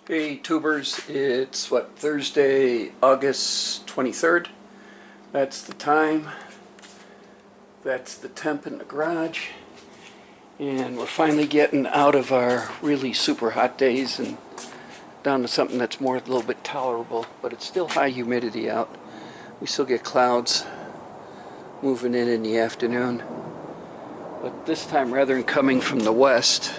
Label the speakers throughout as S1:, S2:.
S1: Hey tubers, it's Thursday, August 23rd. That's the time. That's the temp in the garage. And we're finally getting out of our really super hot days and down to something that's a little bit tolerable, but it's still high humidity out. We still get clouds moving in the afternoon. But this time, rather than coming from the west,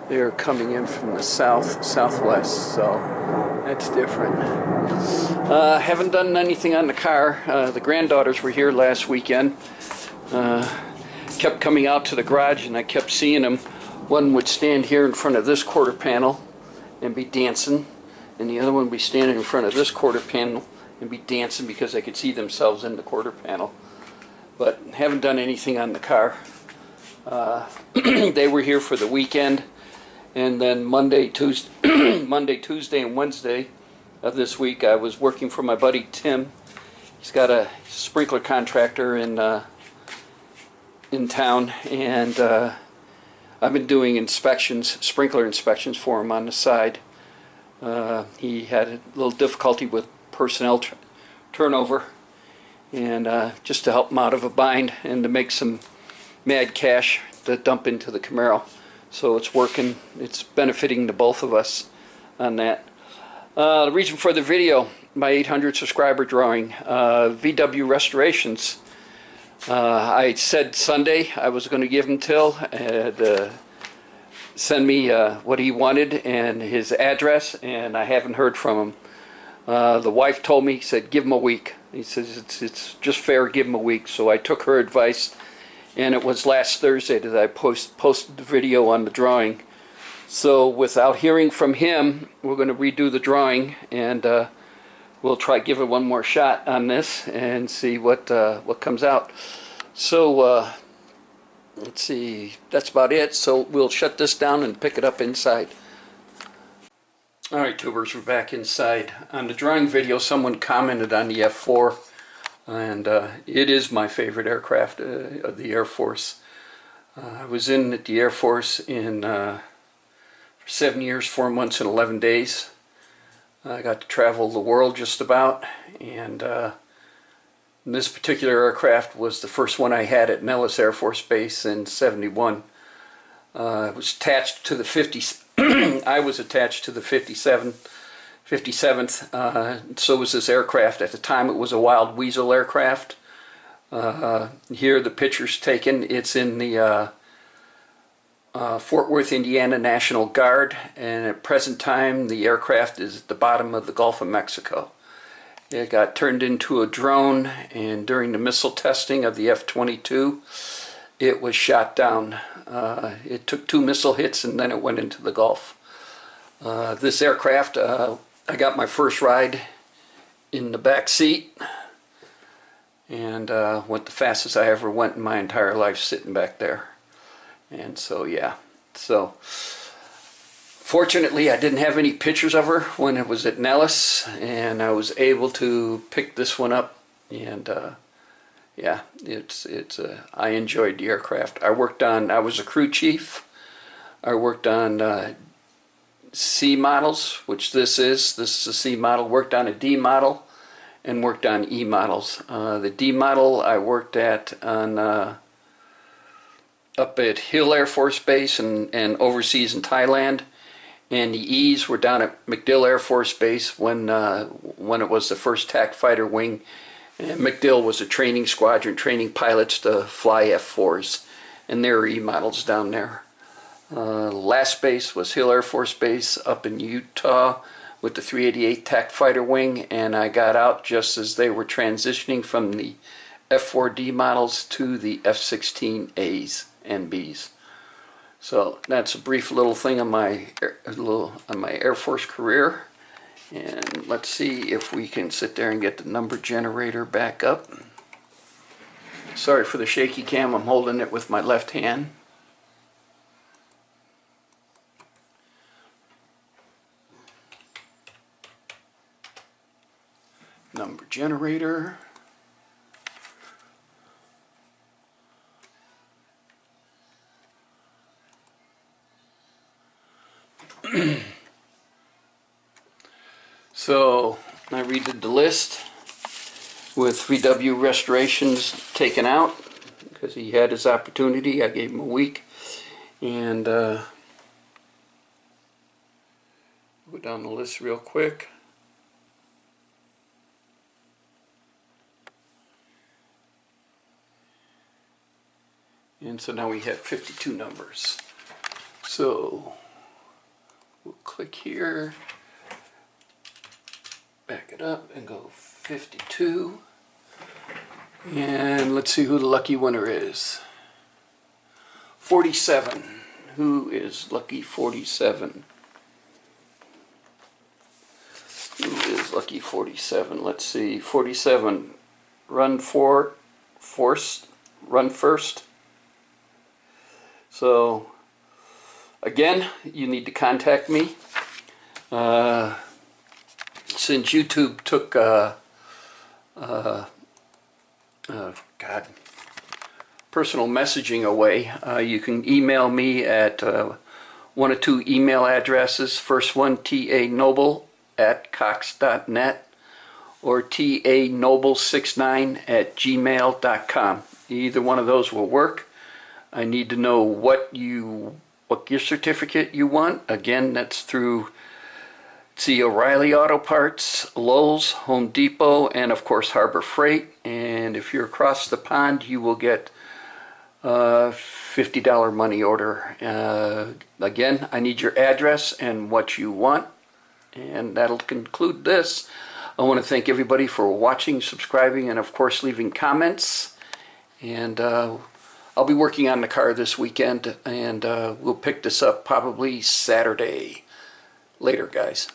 S1: they're coming in from the southwest, so that's different. Haven't done anything on the car. The granddaughters were here last weekend. Kept coming out to the garage and I kept seeing them. One would stand here in front of this quarter panel and be dancing, and the other one would be standing in front of this quarter panel and be dancing because they could see themselves in the quarter panel. But haven't done anything on the car. They were here for the weekend. And then Monday, Tuesday, and Wednesday of this week, I was working for my buddy Tim. He's got a sprinkler contractor in town, and I've been doing sprinkler inspections for him on the side. He had a little difficulty with personnel turnover, and just to help him out of a bind and to make some mad cash to dump into the Camaro. So it's working, it's benefiting the both of us on that. The reason for the video, my 800 subscriber drawing, VW Restorations. I said Sunday I was going to give him till and send me what he wanted and his address, and I haven't heard from him. The wife told me, said give him a week. He says it's just fair, give him a week. So I took her advice. And it was last Thursday that I posted the video on the drawing. So without hearing from him, we're going to redo the drawing, and we'll try give it one more shot on this and see what comes out. So let's see, that's about it. So we'll shut this down and pick it up inside. Alright tubers, we're back inside. On the drawing video, someone commented on the F4. And it is my favorite aircraft of the Air Force. I was in the Air Force for 7 years, 4 months, and 11 days. I got to travel the world just about, and this particular aircraft was the first one I had at Nellis Air Force Base in '71. I was attached to the 50. I was attached to the 57th, so was this aircraft. At the time it was a Wild Weasel aircraft. Here the picture's taken. It's in the Fort Worth, Indiana National Guard, and at present time the aircraft is at the bottom of the Gulf of Mexico. It got turned into a drone, and during the missile testing of the F-22 it was shot down. It took 2 missile hits and then it went into the Gulf. This aircraft, I got my first ride in the back seat, and went the fastest I ever went in my entire life sitting back there. And so yeah, so fortunately I didn't have any pictures of her when it was at Nellis, and I was able to pick this one up, and yeah, I enjoyed the aircraft. I was a crew chief. I worked on C models, which this is a C model, worked on a D model, and worked on E models. The D model I worked at up at Hill Air Force Base and overseas in Thailand, and the E's were down at MacDill Air Force Base when it was the first TAC fighter wing, and MacDill was a training squadron, training pilots to fly F-4s, and there are E models down there. Last base was Hill Air Force Base up in Utah with the 388 TAC fighter wing, and I got out just as they were transitioning from the F-4D models to the F-16As and Bs. So that's a brief little thing on my Air Force career, and let's see if we can sit there and get the number generator back up. Sorry for the shaky cam, I'm holding it with my left hand. Number generator. So I redid the list with 3W Restorations taken out because he had his opportunity. I gave him a week. And go down the list real quick. And so now we have 52 numbers. So we'll click here, back it up and go 52. And let's see who the lucky winner is. 47. Who is lucky 47? Who is lucky 47? Let's see. 47. Run first. So again, you need to contact me. Since YouTube took personal messaging away, you can email me at one of two email addresses. First one, tanoble@cox.net or tanoble69@gmail.com. Either one of those will work. I need to know what gift certificate you want. Again, that's through O'Reilly Auto Parts, Lowe's, Home Depot, and of course Harbor Freight. And if you're across the pond, you will get a $50 money order. Again, I need your address and what you want. And that'll conclude this. I want to thank everybody for watching, subscribing, and of course leaving comments. And I'll be working on the car this weekend, and we'll pick this up probably Saturday. Later, guys.